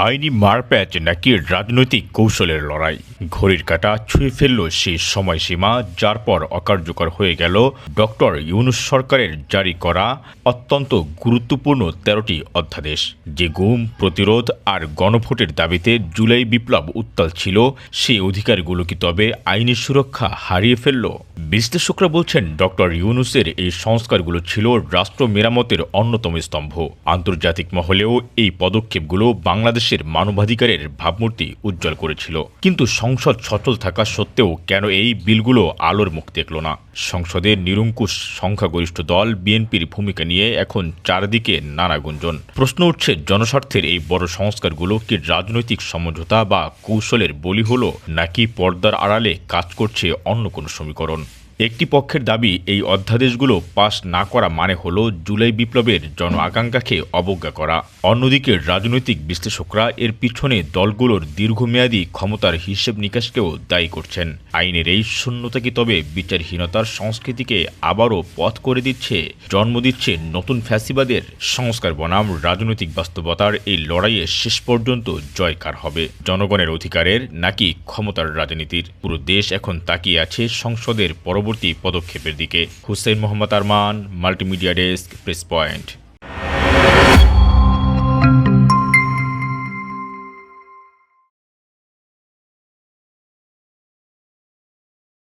আইনি মারপ্যাচ নাকি রাজনৈতিক কৌশলের লড়াই, ঘড়ির কাঁটা ছুঁয়ে ফেলল সেই সময়সীমা যার পর অকার্যকর হয়ে গেল ডক্টর ইউনূস সরকারের জারি করা অত্যন্ত গুরুত্বপূর্ণ ১৩টি অধ্যাদেশ। যে গুম প্রতিরোধ আর গণভোটের দাবিতে জুলাই বিপ্লব উত্তাল ছিল, সেই অধিকারগুলো কি তবে আইনি সুরক্ষা হারিয়ে ফেলল? বিশ্লেষকরা বলছেন ডক্টর ইউনূসের এই সংস্কারগুলো ছিল রাষ্ট্র মেরামতের অন্যতম স্তম্ভ। আন্তর্জাতিক মহলেও এই পদক্ষেপগুলো বাংলাদেশের মানবাধিকারের ভাবমূর্তি উজ্জ্বল করেছিল। কিন্তু সংসদ সচল থাকা সত্ত্বেও কেন এই বিলগুলো আলোর মুখ দেখল না? সংসদের নিরঙ্কুশ সংখ্যাগরিষ্ঠ দল বিএনপির ভূমিকা নিয়ে এখন চারদিকে নানা গুঞ্জন। প্রশ্ন উঠছে, জনস্বার্থের এই বড় সংস্কারগুলো কি রাজনৈতিক সমঝোতা বা কৌশলের বলি হলো, নাকি পর্দার আড়ালে কাজ করছে অন্য কোনো সমীকরণ? একটি পক্ষের দাবি, এই অধ্যাদেশগুলো পাশ না করা মানে হলো জুলাই বিপ্লবের জন আকাঙ্ক্ষাকে অবজ্ঞা করা। অন্যদিকে রাজনৈতিক বিশ্লেষকরা এর পিছনে দলগুলোর দীর্ঘমেয়াদী ক্ষমতার হিসেব নিকাশকেও দায়ী করছেন। আইনের এই শূন্যতা কি তবে বিচারহীনতার সংস্কৃতিকে আবারও পথ করে দিচ্ছে, জন্ম দিচ্ছে নতুন ফ্যাসিবাদের? সংস্কার বনাম রাজনৈতিক বাস্তবতার এই লড়াইয়ে শেষ পর্যন্ত জয় কার হবে, জনগণের অধিকারের নাকি ক্ষমতার রাজনীতির? পুরো দেশ এখন তাকিয়ে আছে সংসদের পরবর্তী পদক্ষেপের দিকে। Hussain Mohammad Arman, multimedia desk, press point.